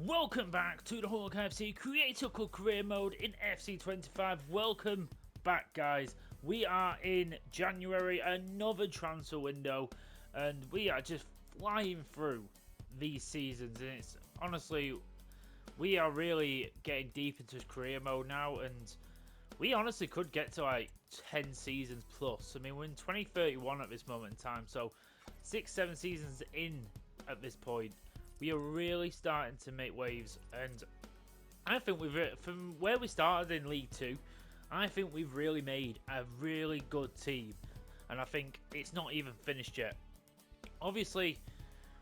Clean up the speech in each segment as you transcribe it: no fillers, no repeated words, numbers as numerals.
Welcome back to the Hawkeye FC Critical Career Mode in FC25. Welcome back, guys. We are in January, another transfer window, and we are just flying through these seasons. And it's honestly, we are really getting deep into career mode now, and we honestly could get to like 10 seasons plus. I mean, we're in 2031 at this moment in time, so 6-7 seasons in at this point. We are really starting to make waves, and I think from where we started in League 2, I think we've really made a really good team, and I think it's not even finished yet. Obviously,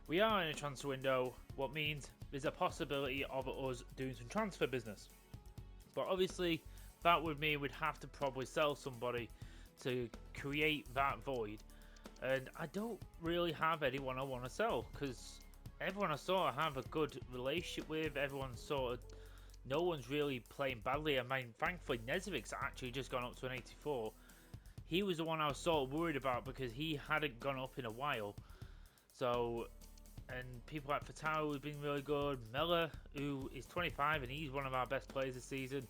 we are in a transfer window, what means there's a possibility of us doing some transfer business. But obviously, that would mean we'd have to probably sell somebody to create that void, and I don't really have anyone I want to sell, because everyone I sort of have a good relationship with. Everyone's sort of, no one's really playing badly. I mean, thankfully, Nezevic's actually just gone up to an 84. He was the one I was sort of worried about because he hadn't gone up in a while. So, and people like Fatau have been really good. Miller, who is 25 and he's one of our best players this season.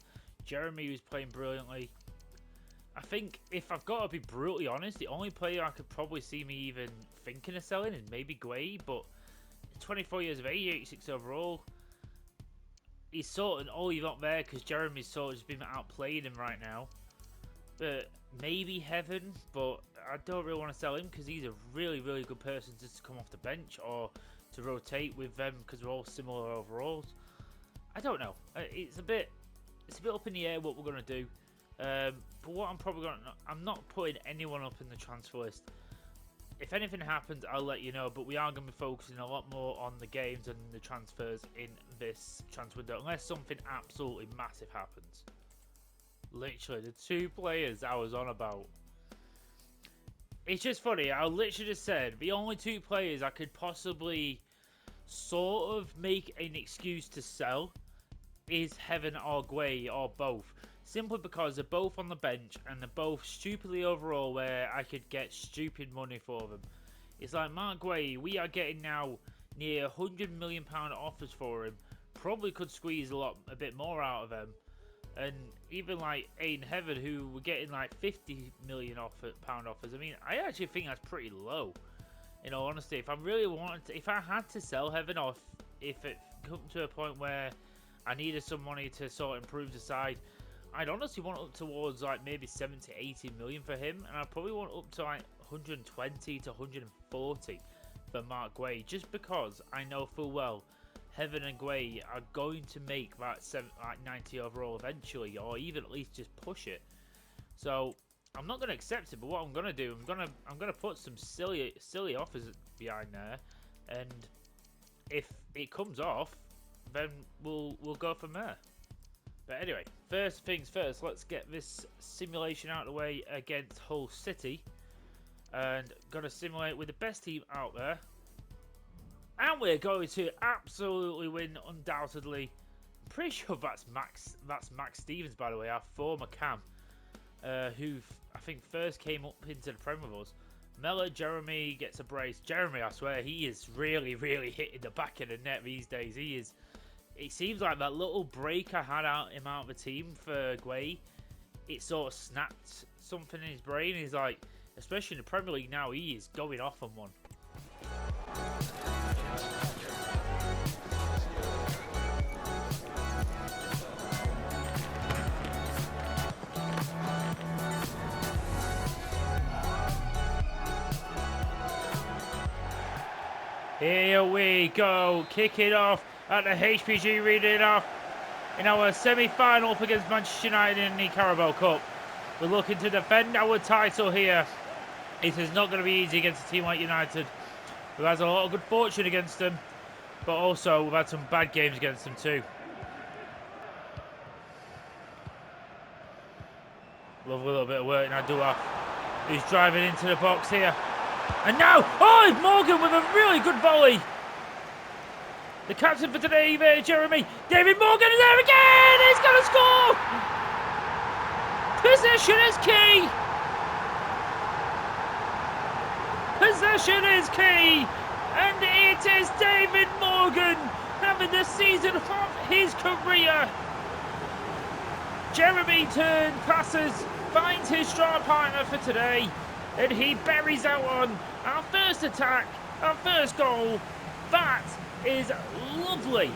Jeremy, who's playing brilliantly. I think, if I've got to be brutally honest, the only player I could probably see me even thinking of selling is maybe Guay, but 24 years of age, 86 overall. He's sort of only not there because Jeremy's sort of just been outplaying him right now. But maybe Heaven, but I don't really want to sell him because he's a really, really good person just to come off the bench or to rotate with them because we're all similar overalls. I don't know. It's a bit up in the air what we're going to do. But what I'm not putting anyone up in the transfer list. If anything happens, I'll let you know, but we are going to be focusing a lot more on the games and the transfers in this transfer window, unless something absolutely massive happens. Literally, the two players I was on about. It's just funny, I literally just said, the only two players I could possibly sort of make an excuse to sell is Heaven or Guay, or both. Simply because they're both on the bench and they're both stupidly overall where I could get stupid money for them. It's like Mark Guay, we are getting now near £100 million offers for him. Probably could squeeze a bit more out of them. And even like Aiden Heaven, who we're getting like £50 million pound offers. I mean, I actually think that's pretty low. In all honesty, if I really wanted to, if I had to sell Heaven, or if it come to a point where I needed some money to sort of improve the side, I'd honestly want up towards like maybe 70, 80 million for him, and I'd probably want up to like 120 to 140 for Mark Guay, just because I know full well Heaven and Guay are going to make that 90 overall eventually, or even at least just push it. So I'm not going to accept it, but what I'm going to do, I'm going to put some silly offers behind there, and if it comes off, then we'll go from there. But anyway, first things first, let's get this simulation out of the way against Hull City. And going to simulate with the best team out there. And we're going to absolutely win, undoubtedly. I'm pretty sure that's Max Stevens, by the way, our former cam. Who I think first came up into the Prem with us. Mella, Jeremy gets a brace. Jeremy, I swear, he is really, really hitting the back of the net these days. He is. It seems like that little break I had out of the team for Guay, it sort of snapped something in his brain. He's like, especially in the Premier League now, he is going off on one. Here we go, kick it off at the HPG, reading off in our semi-final up against Manchester United in the Carabao Cup. We're looking to defend our title here. It is not going to be easy against a team like United. We've had a lot of good fortune against them, but also we've had some bad games against them too. Love a little bit of work now, Dua, who's driving into the box here. And now, oh, it's Morgan with a really good volley. The captain for today, Jeremy. David Morgan is there again. He's going to score. Possession is key. Possession is key. And it is David Morgan having the season of his career. Jeremy passes, finds his strong partner for today, and he buries that one. Our first attack, our first goal. That is lovely.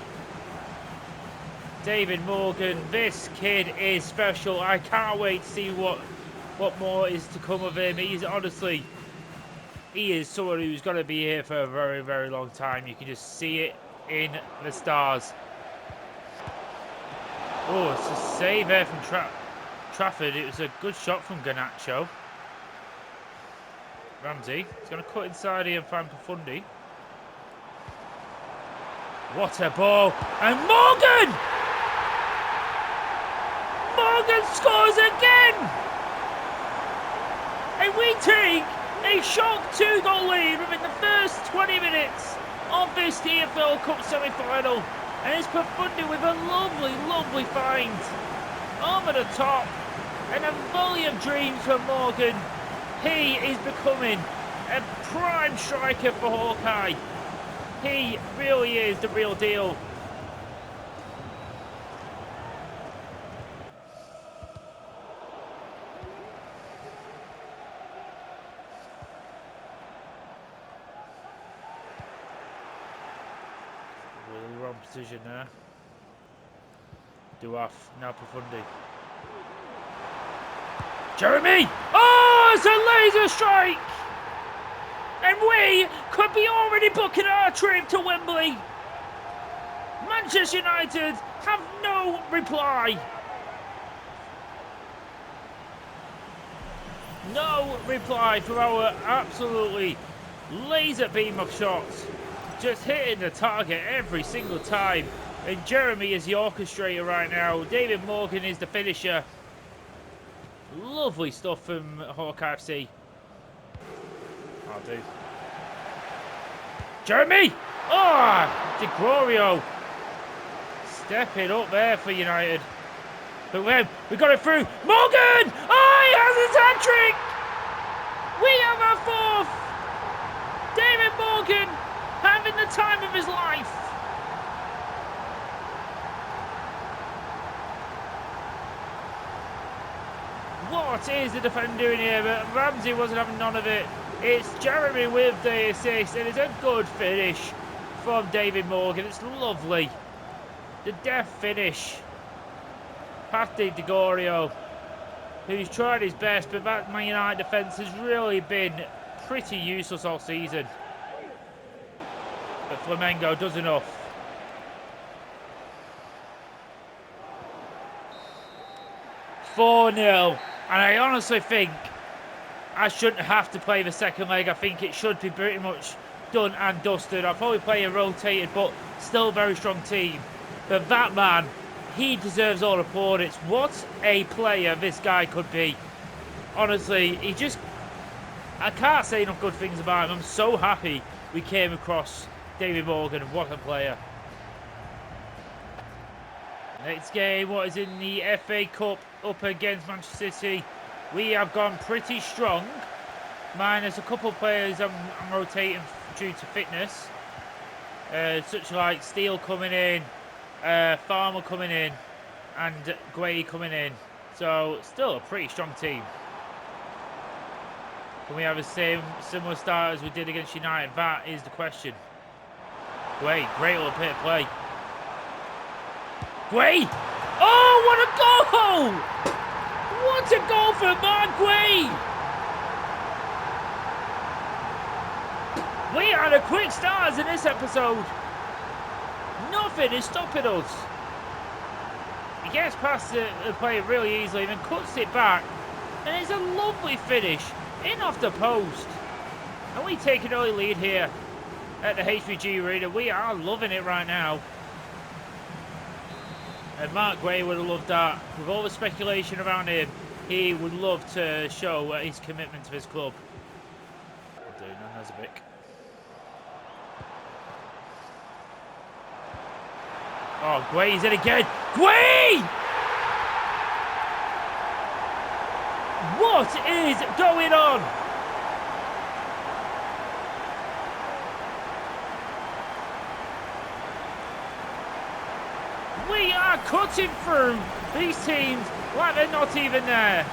David Morgan, this kid is special. I can't wait to see what more is to come of him. He is someone who's going to be here for a very, very long time. You can just see it in the stars. Oh, it's a save there from Trafford. It was a good shot from Garnacho. Ramsey is going to cut inside here and find Profundi. What a ball. And Morgan! Morgan scores again! And we take a shock 2-goal lead within the first 20 minutes of this TFL Cup semi-final. And it's Profundi with a lovely, lovely find. Over the top. And a volley of dreams for Morgan. He is becoming a prime striker for Hawkeye. He really is the real deal. Really wrong position there. Duaf, now Profundi. Jeremy! Oh, it's a laser strike! And we could be already booking our trip to Wembley. Manchester United have no reply. No reply for our absolutely laser beam of shots. Just hitting the target every single time. And Jeremy is the orchestrator right now. David Morgan is the finisher. Lovely stuff from Hawkeye FC. I'll do. Jeremy! Oh! Di Glorio stepping up there for United. But we got it through. Morgan! Oh, he has his hat-trick! We have our fourth! David Morgan having the time of his life. What is the defender doing here? But Ramsey wasn't having none of it. It's Jeremy with the assist, and it's a good finish from David Morgan. It's lovely. The deft finish. Past Di Gregorio, who's tried his best, but that Man United defence has really been pretty useless all season. But Flamengo does enough. "4-0, and I honestly think I shouldn't have to play the second leg. I think it should be pretty much done and dusted. I'll probably play a rotated, but still very strong team. But that man, he deserves all the plaudits. What a player this guy could be. Honestly, I can't say enough good things about him. I'm so happy we came across David Morgan. What a player. Next game, what is in the FA Cup up against Manchester City. We have gone pretty strong, minus a couple of players I'm rotating due to fitness, such like Steele coming in, Farmer coming in, and Guay coming in. So still a pretty strong team. Can we have the similar start as we did against United? That is the question. Guay, great little bit of play. Guay! Oh, what a goal! What a goal for Mark Guay! We are the quick stars in this episode. Nothing is stopping us. He gets past the player really easily and then cuts it back. And it's a lovely finish in off the post. And we take an early lead here at the HBG Arena. We are loving it right now. And Mark Guay would have loved that. With all the speculation around him, he would love to show his commitment to his club. I'll do Nazovic. Oh, Guay's in again. Guay! What is going on? We are cutting through these teams like they're not even there.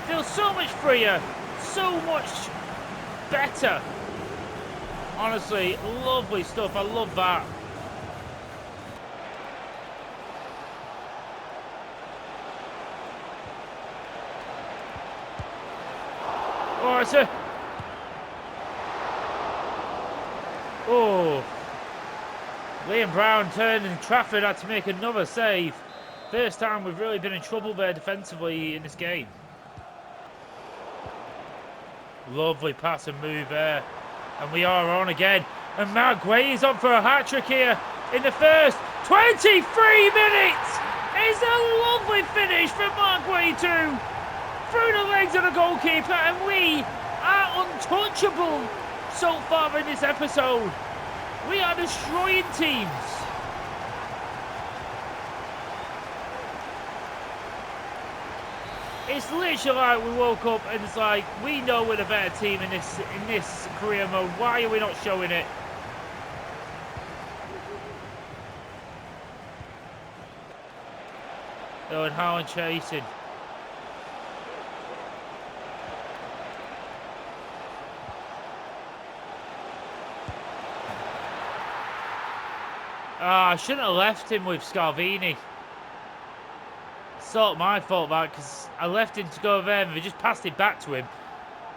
Feels so much freer, so much better. Honestly, lovely stuff. I love that. Oh, it's a... Oh. Liam Brown turned and Trafford had to make another save. First time we've really been in trouble there defensively in this game. Lovely pass and move there. And we are on again. And Maguire is on for a hat-trick here in the first 23 minutes. It's a lovely finish from Maguire too. Through the legs of the goalkeeper, and we are untouchable so far in this episode. We are destroying teams. It's literally like we woke up and it's like, we know we're the better team in this career mode. Why are we not showing it? Oh, and Haaland chasing. I shouldn't have left him with Scalvini. It's sort of my fault that, because I left him to go there and we just passed it back to him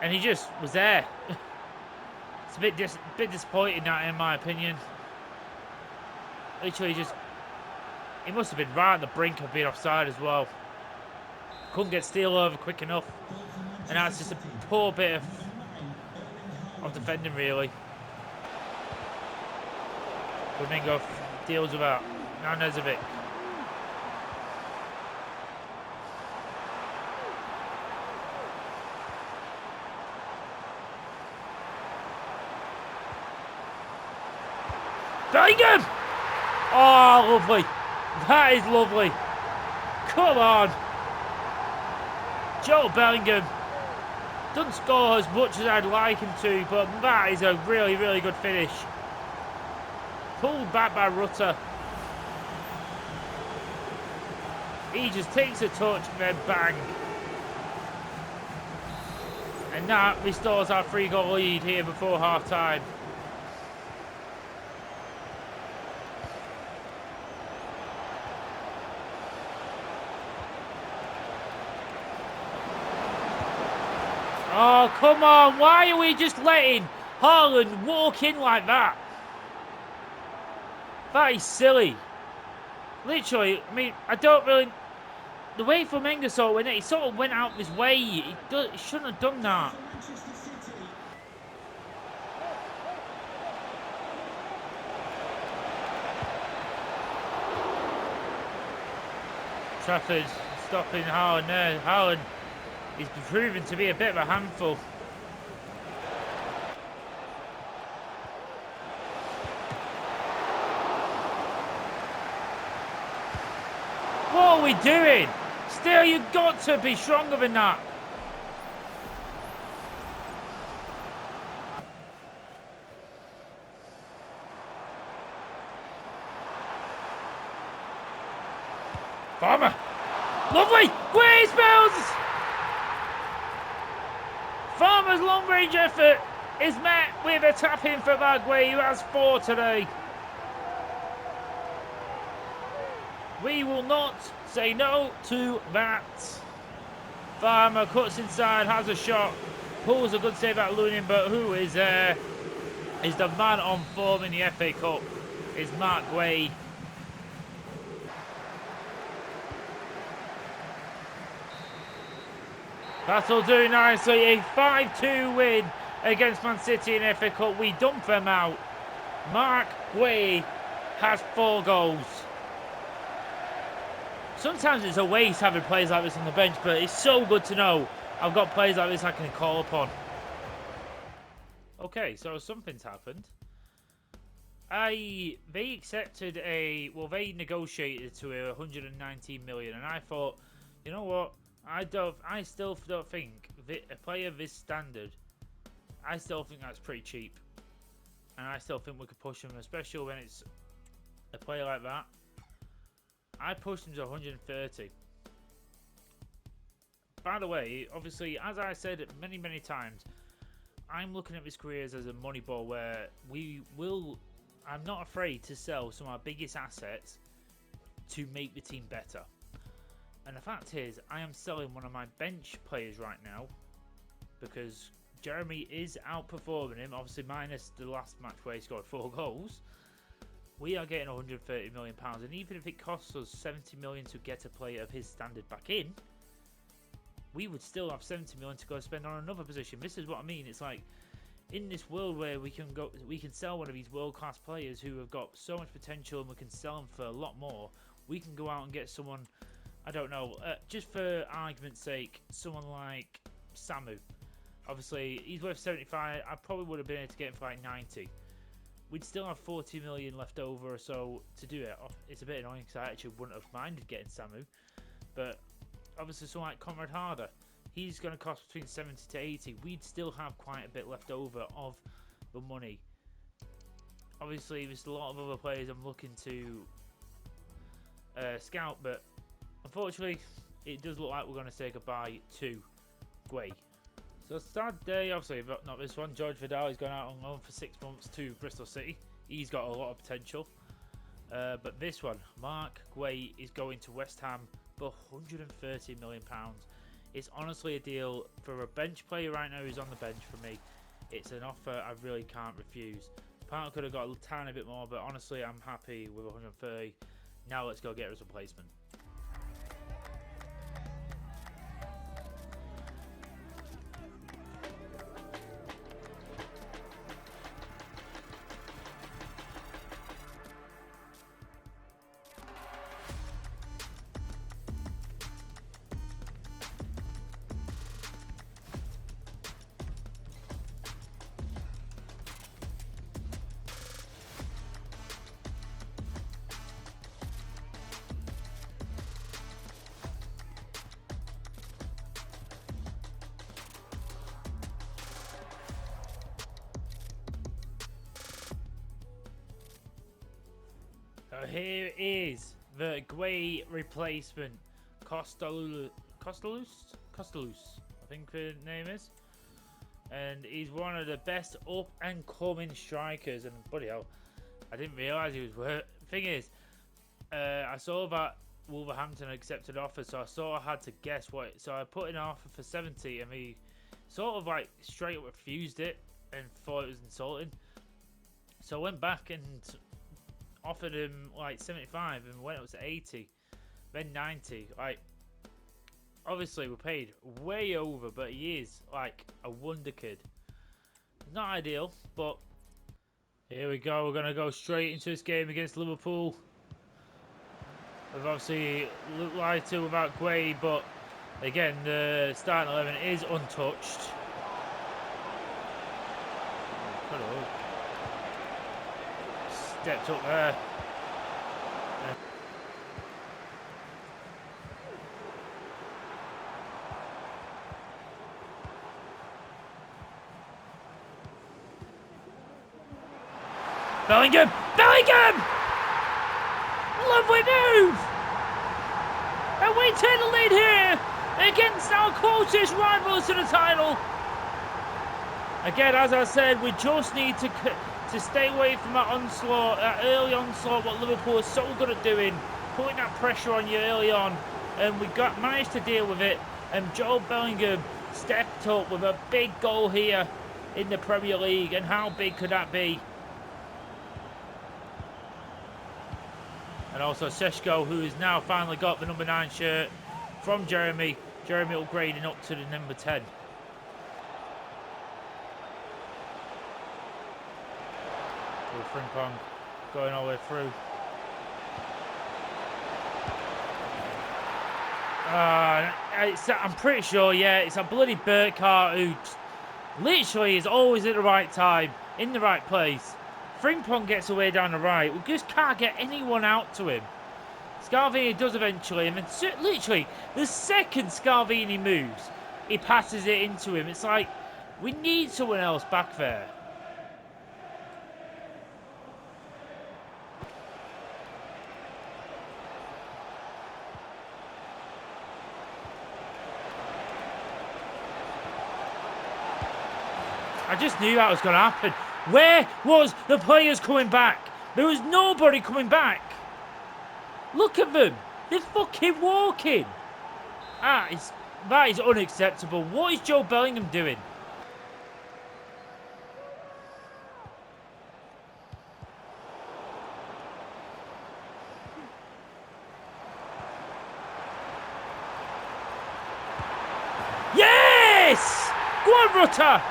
and he just was there. It's a bit disappointing, that, in my opinion. Literally just, he must have been right on the brink of being offside as well. Couldn't get Steele over quick enough, and that's just a poor bit of defending, really. Domingo deals with that. Now Nezovic. Bellingham! Oh, lovely. That is lovely. Come on. Joe Bellingham doesn't score as much as I'd like him to, but that is a really, really good finish. Pulled back by Rutter. He just takes a touch and then bang. And that restores our 3-goal lead here before half time. Oh, come on. Why are we just letting Haaland walk in like that? That is silly. Literally, I mean, I don't really... The way Flamengo sort of went, he sort of went out his way. He shouldn't have done that. Trafford stopping Haaland there. Haaland is proven to be a bit of a handful. What are we doing? Still, you've got to be stronger than that. Farmer. Lovely. Great spells. Farmer's long-range effort is met with a tap-in for Maguire, who has 4 today. We will not say no to that. Farmer cuts inside, has a shot, pulls a good save at Lunin, but who is there? Is the man on form in the FA Cup? Is Mark Way. That'll do nicely. A 5-2 win against Man City in FA Cup. We dump them out. Mark Way has 4 goals. Sometimes it's a waste having players like this on the bench, but it's so good to know I've got players like this I can call upon. Okay, so something's happened. They negotiated to 119 million, and I thought, you know what? I still don't think a player of this standard, I still think that's pretty cheap, and I still think we could push him, especially when it's a player like that. I pushed him to 130. By the way, obviously, as I said many, many times, I'm looking at his careers as a money ball where I'm not afraid to sell some of our biggest assets to make the team better. And the fact is, I am selling one of my bench players right now because Jeremy is outperforming him, obviously minus the last match where he scored 4 goals. We are getting £130 million, and even if it costs us £70 million to get a player of his standard back in, we would still have £70 million to go spend on another position. This is what I mean. It's like in this world where we can sell one of these world-class players who have got so much potential, and we can sell them for a lot more. We can go out and get someone, I don't know, just for argument's sake, someone like Samu. Obviously, he's worth 75. I probably would have been able to get him for like 90. We'd still have 40 million left over or so to do it. It's a bit annoying because I actually wouldn't have minded getting Samu. But obviously someone like Conrad Harder, he's going to cost between 70 to 80. We'd still have quite a bit left over of the money. Obviously, there's a lot of other players I'm looking to scout, but unfortunately, it does look like we're going to say goodbye to Guay. So start day, obviously not this one. George Vidal is going out on loan for 6 months to Bristol City. He's got a lot of potential. But this one, Mark Guay, is going to West Ham for £130 million. It's honestly a deal for a bench player right now who's on the bench for me. It's an offer I really can't refuse. Partner could have got a tiny bit more, but honestly, I'm happy with 130. Now let's go get his replacement. So here is the Guay replacement, Costalus, I think the name is. And he's one of the best up and coming strikers. And bloody hell, I didn't realise he was. Thing is, I saw that Wolverhampton accepted offer, so I sort of had to guess what. So I put in an offer for 70, and he sort of like straight up refused it and thought it was insulting. So I went back and offered him like 75, and when it was 80, then 90. Like, obviously we're paid way over, but he is like a Wonderkid. Not ideal, but here we go. We're gonna go straight into this game against Liverpool. We've obviously looked lighter without Guay, but again, the starting 11 is untouched. Stepped up there. Bellingham! Bellingham! Lovely move! And we take the lead here against our closest rivals to the title. Again, as I said, we just need to stay away from that onslaught, that early onslaught, what Liverpool is so good at doing, putting that pressure on you early on, and we managed to deal with it. And Joel Bellingham stepped up with a big goal here in the Premier League, and how big could that be? And also Seshko, who has now finally got the number 9 shirt from Jeremy. Jeremy upgrading up to the number 10. Frimpong going all the way through. I'm pretty sure, yeah, it's a bloody Burkhart who literally is always at the right time, in the right place. Frimpong gets away down the right. We just can't get anyone out to him. Scalvini does eventually, and then literally the second Scalvini moves, he passes it into him. It's like, we need someone else back there. I just knew that was going to happen. Where was the players coming back? There was nobody coming back. Look at them. They're fucking walking. That is unacceptable. What is Joe Bellingham doing? Yes! Go on, Rutter.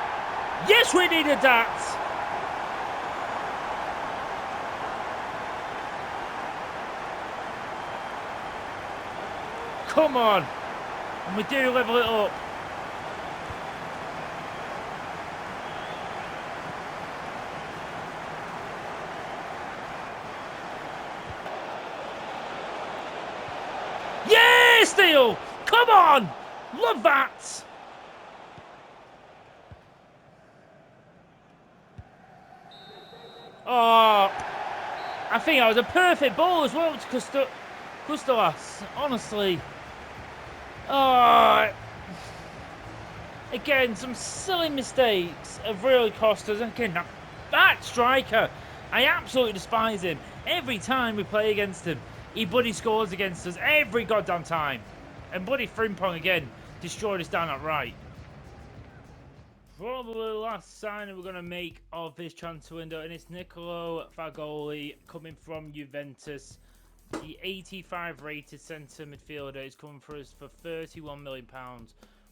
Yes, we needed that. Come on. And we do level it up. Yeah, Steele! Come on! Love that! Oh, I think that was a perfect ball as well to Custolas. Honestly. Oh, again, some silly mistakes have really cost us. Again, that striker, I absolutely despise him. Every time we play against him, he bloody scores against us every goddamn time. And bloody Frimpong again destroyed us down that right. Probably the last signing we're going to make of this transfer window, and it's Nicolo Fagoli coming from Juventus. The 85 rated centre midfielder is coming for us for £31 million.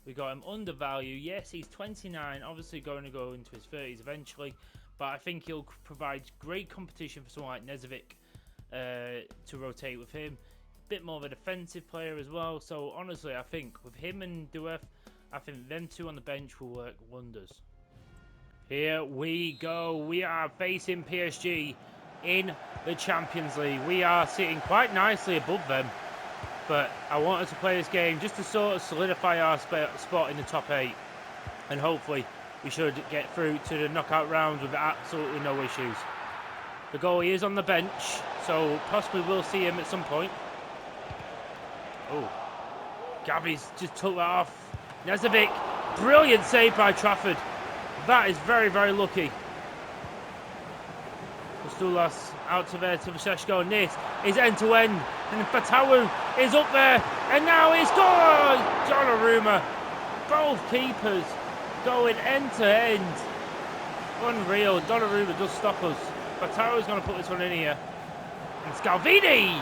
We got him undervalued. Yes, he's 29, obviously going to go into his 30s eventually, but I think he'll provide great competition for someone like Nezovic to rotate with him. Bit more of a defensive player as well, so honestly I think with him and Duef, I think them two on the bench will work wonders. Here we go. We are facing PSG in the Champions League. We are sitting quite nicely above them, but I wanted to play this game just to sort of solidify our spot in the top 8, and hopefully we should get through to the knockout rounds with absolutely no issues. The goalie is on the bench, so possibly we'll see him at some point. Oh, Gavi's just took that off. Nezovic, brilliant save by Trafford. That is very, very lucky. Kostulas out to there to Vaseshko, and this is end-to-end. And Fatawu is up there, and now it's gone! Donnarumma, both keepers going end-to-end. Unreal, Donnarumma does stop us. Fatawu's going to put this one in here. And Scalvini!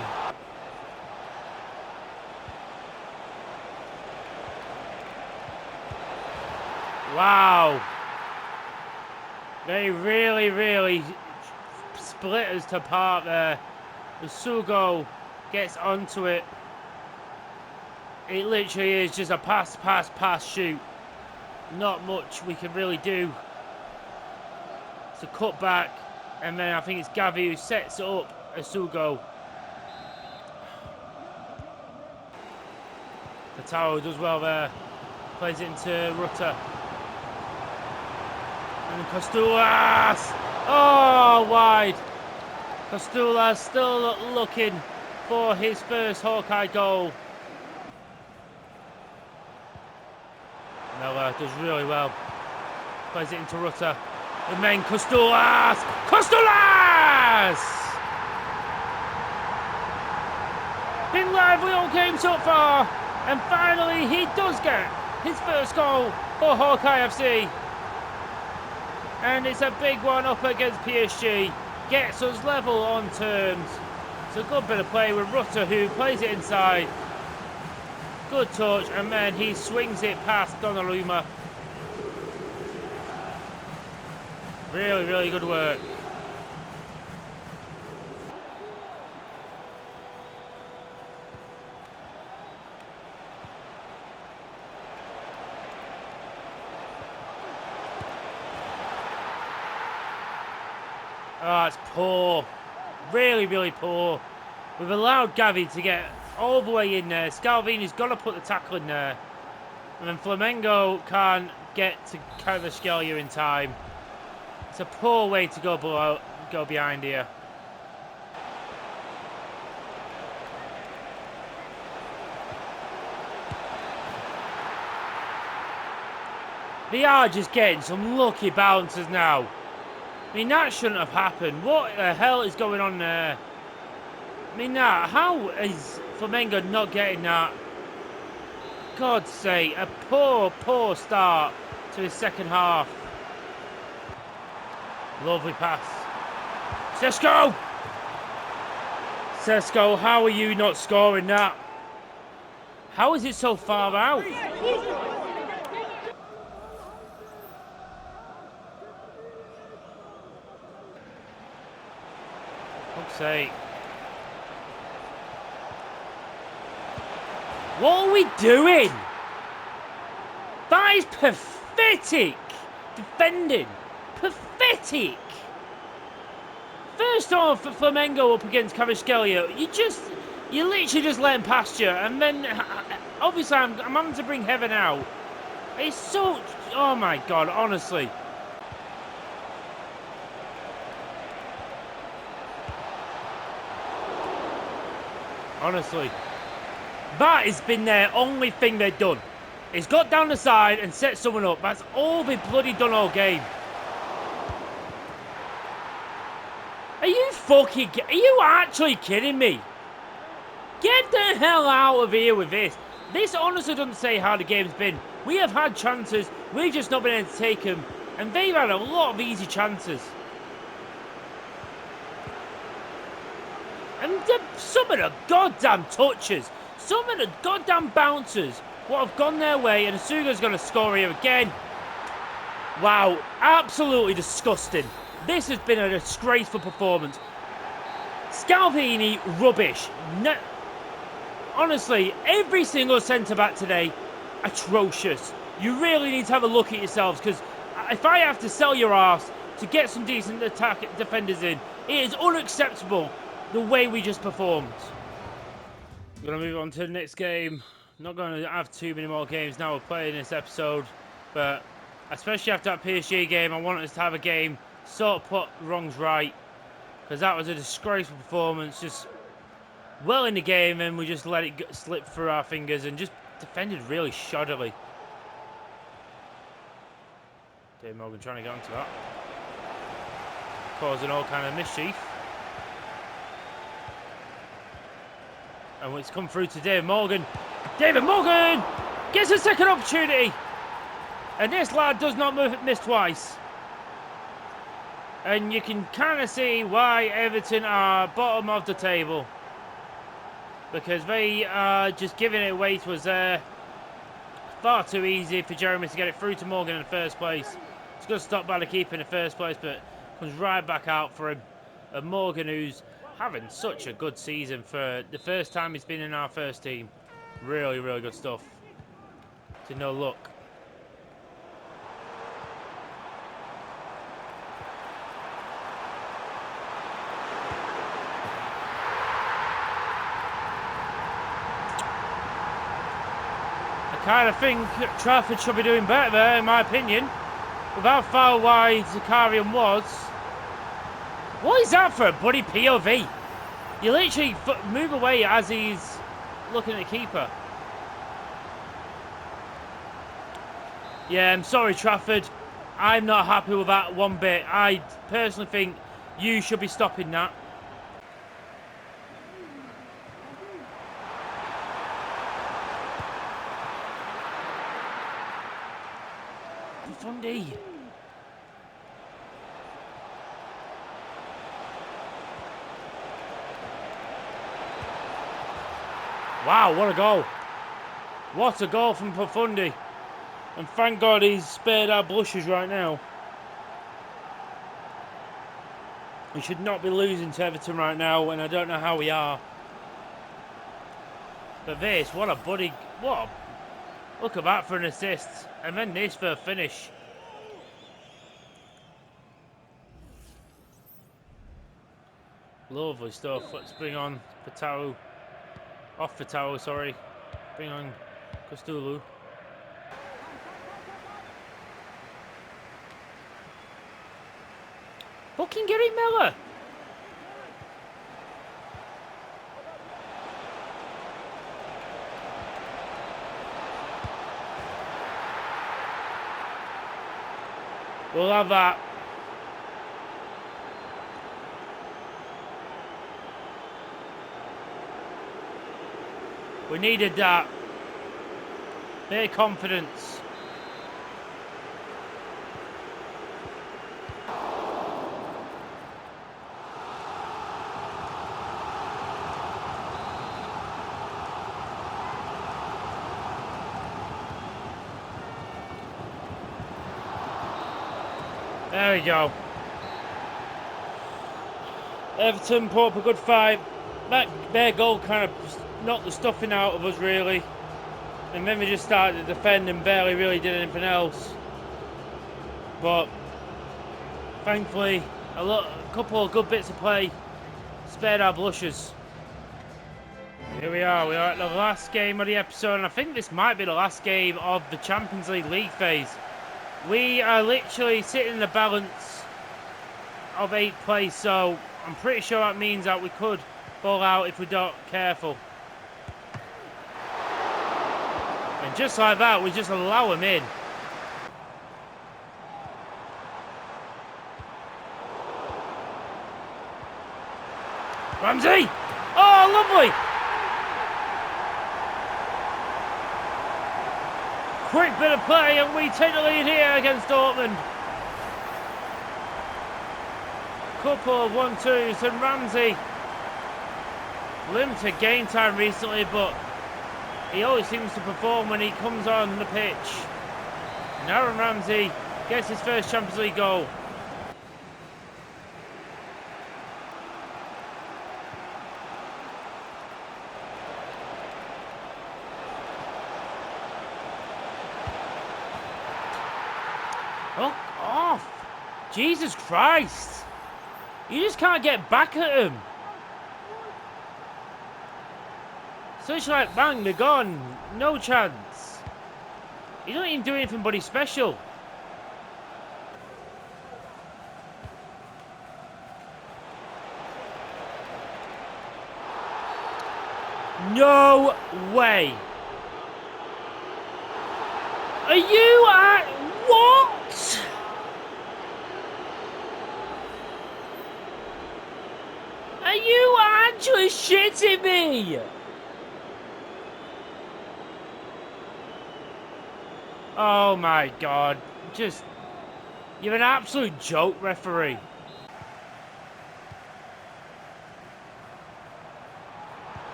Wow. They really, really split us apart there. The Sugo gets onto it. It literally is just a pass, pass, pass, shoot. Not much we can really do. It's a cut back, and then I think it's Gavi who sets it up as Sugo. The tower does well there. Plays it into Rutter. And Kostulas! Oh, wide. Kostulas still looking for his first Hawkeye goal. Miller does really well. Plays it into Rutter. And then Kostulas! Kostulas! Been lively all game so far. And finally he does get his first goal for Hawkeye FC. And it's a big one up against PSG. Gets us level on terms. It's a good bit of play with Rutter, who plays it inside. Good touch, and then he swings it past Donnarumma. Really, really good work. Oh, it's poor. Really, really poor. We've allowed Gavi to get all the way in there. Scalvini's got to put the tackle in there. And then Flamengo can't get to Kvaratskhelia in time. It's a poor way to go behind here. They are just getting some lucky bounces now. I mean, that shouldn't have happened. What the hell is going on there? I mean, how is Flamengo not getting that? God's sake, a poor start to his second half. Lovely pass. Sesko! Sesko, how are you not scoring that? How is it so far out? Fuck's sake. What are we doing? That is pathetic defending. Pathetic. First off, for Flamengo up against Carrasquillo, you literally just let him past you, and then obviously I'm having to bring Heaven out. It's so, oh my god, honestly. Honestly. That has been their only thing they've done. It's got down the side and set someone up. That's all they've bloody done all game. Are you actually kidding me? Get the hell out of here with this. This honestly doesn't say how the game's been. We have had chances, we've just not been able to take them. And they've had a lot of easy chances. And some of the goddamn touches, some of the goddamn bouncers, what have gone their way, and Asuga's going to score here again. Wow, absolutely disgusting. This has been a disgraceful performance. Scalvini, rubbish. No, honestly, every single centre-back today, atrocious. You really need to have a look at yourselves, because if I have to sell your arse to get some decent attack defenders in, it is unacceptable the way we just performed. We're going to move on to the next game. Not going to have too many more games now we're playing this episode, but especially after that PSG game, I want us to have a game, sort of put wrongs right, because that was a disgraceful performance, just well in the game, and we just let it slip through our fingers and just defended really shoddily. Dave Morgan trying to get onto that, causing all kind of mischief. And it's come through to David Morgan. David Morgan gets a second opportunity. And this lad does not miss twice. And you can kind of see why Everton are bottom of the table. Because they are just giving it away to us there. Far too easy for Jeremy to get it through to Morgan in the first place. It's going to stop by the keeper in the first place, but comes right back out for him. And Morgan, who's having such a good season for the first time he's been in our first team. Really, really good stuff. To no luck. I kind of think Trafford should be doing better there, in my opinion. With how far wide Zakarian was. What is that for a bloody POV? You literally move away as he's looking at the keeper. Yeah, I'm sorry, Trafford. I'm not happy with that one bit. I personally think you should be stopping that. Fundy. Wow, what a goal. What a goal from Profundi. And thank God he's spared our blushes right now. We should not be losing to Everton right now, and I don't know how we are. But this, what a buddy. Look at that for an assist. And then this for a finish. Lovely stuff. Let's bring on Fatawu. Off Fatawu, sorry. Bring on Costulu. Fucking Gary Miller! We'll have that. We needed that. Bit of confidence. There we go. Everton put up a good fight. Their goal kind of knocked the stuffing out of us, really. And then we just started to defend and barely really did anything else. But thankfully, a couple of good bits of play spared our blushes. Here we are at the last game of the episode, and I think this might be the last game of the Champions League phase. We are literally sitting in the balance of 8th place, so I'm pretty sure that means that we could fall out if we're not careful. And just like that, we just allow them in. Ramsey! Oh, lovely! Quick bit of play, and we take the lead here against Dortmund. Couple of 1-2s, and Ramsey. Limited game time recently, but he always seems to perform when he comes on the pitch. And Aaron Ramsey gets his first Champions League goal. Fuck off! Jesus Christ! You just can't get back at him. Such like bang, they're gone. No chance. He don't even do anything but he's special. No way. Are you at what? Are you actually shitting me? Oh my God, you're an absolute joke, referee.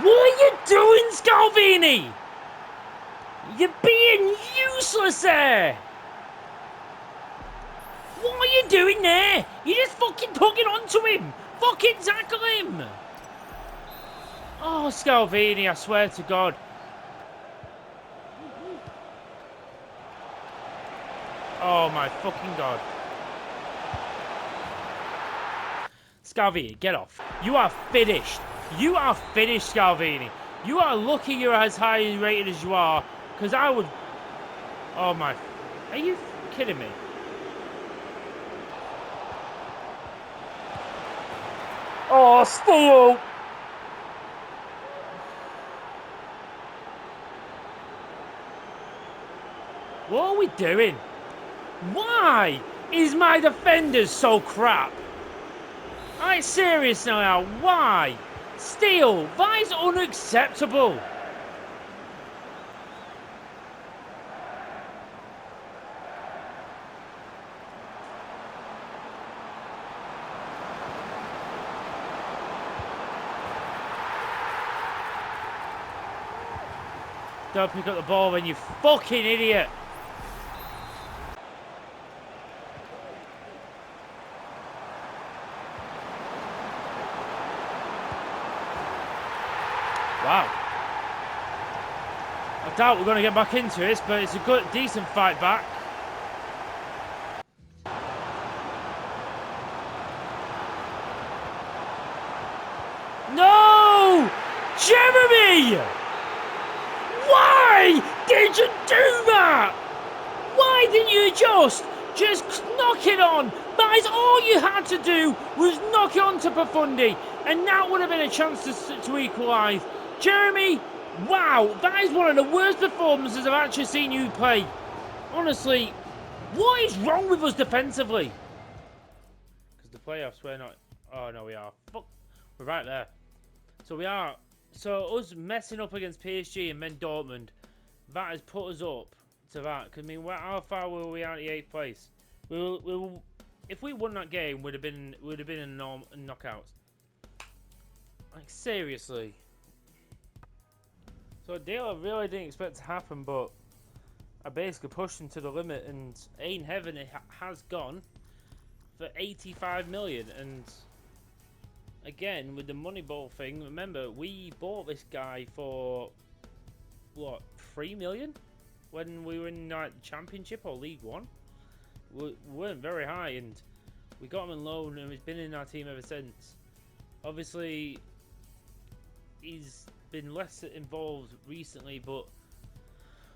What are you doing, Scalvini? You're being useless there. What are you doing there? You're just fucking tugging onto him. Fucking tackle him. Oh, Scalvini, I swear to God. Oh my fucking God. Scalvini, get off. You are finished. You are finished, Scalvini. You are lucky you're as highly rated as you are, because I would... Oh my... Are you kidding me? Oh, steal! What are we doing? Why is my defenders so crap? I'm serious now. Why? Steal! That is unacceptable. Don't pick up the ball then, you fucking idiot. Wow. I doubt we're going to get back into this, but it's a good, decent fight back. No! Jeremy! Why did you do that? Why didn't you just knock it on? That is all you had to do, was knock it onto Profundi, and that would have been a chance to equalise. Jeremy, wow, that is one of the worst performances I've actually seen you play. Honestly, what is wrong with us defensively? Because the playoffs, we're not... Oh, no, we are. Fuck. We're right there. So we are... So us messing up against PSG and then Dortmund, that has put us up to that. Cause, I mean, how far were we out of the 8th place? If we won that game, would have been a knockout. Like, seriously. So a deal I really didn't expect to happen, but I basically pushed him to the limit, and ain't heaven, it has gone for 85 million. And again, with the Moneyball thing, remember, we bought this guy for, what, 3 million? When we were in like, Championship or League One? We weren't very high, and we got him on loan, and he's been in our team ever since. Obviously, he's been less involved recently, but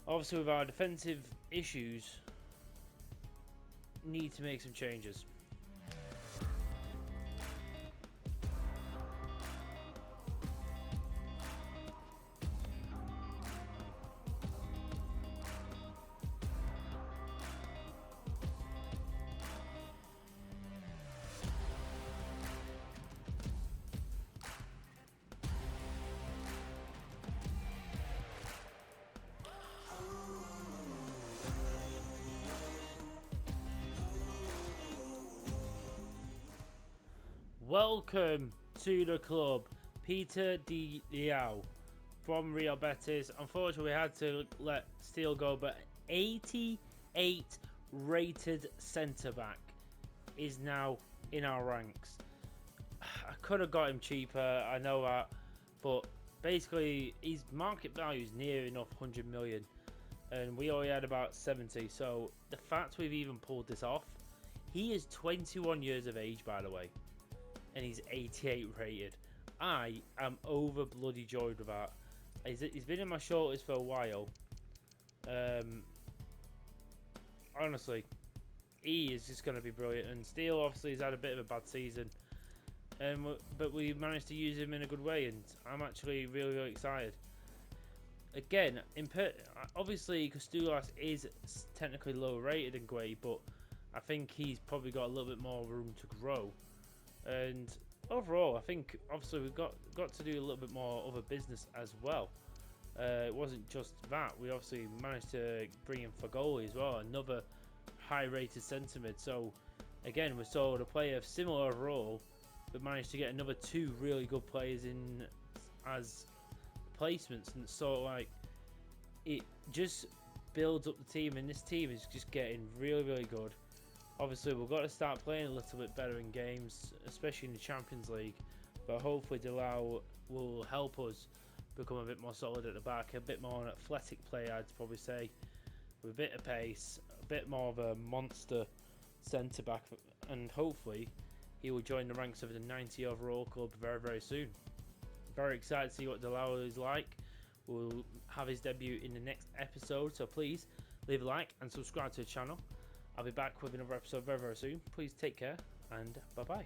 obviously with our defensive issues, need to make some changes. Welcome to the club, Peter Diao from Real Betis. Unfortunately, we had to let Steele go, but 88 rated centre-back is now in our ranks. I could have got him cheaper, I know that, but basically his market value is near enough 100 million, and we only had about 70, so the fact we've even pulled this off, he is 21 years of age, by the way. And he's 88 rated. I am over bloody joyed with that. He's been in my shortlist for a while. Honestly, he is just going to be brilliant. And Steele obviously has had a bit of a bad season, but we managed to use him in a good way, and I'm actually really, really excited. Again, obviously Costellas is technically lower rated than Guay, but I think he's probably got a little bit more room to grow. And overall, I think obviously we've got to do a little bit more other business as well. It wasn't just that. We obviously managed to bring in Fagoli as well, another high-rated centre mid. So again, we sold a player of similar overall, but managed to get another 2 really good players in as placements, and sort of like it just builds up the team, and this team is just getting really, really good. Obviously, we've got to start playing a little bit better in games, especially in the Champions League. But hopefully, Delau will help us become a bit more solid at the back, a bit more an athletic player, I'd probably say, with a bit of pace, a bit more of a monster centre back, and hopefully, he will join the ranks of the 90 overall club very, very soon. Very excited to see what Delau is like. We'll have his debut in the next episode, so please leave a like and subscribe to the channel. I'll be back with another episode very, very soon. Please take care, and bye-bye.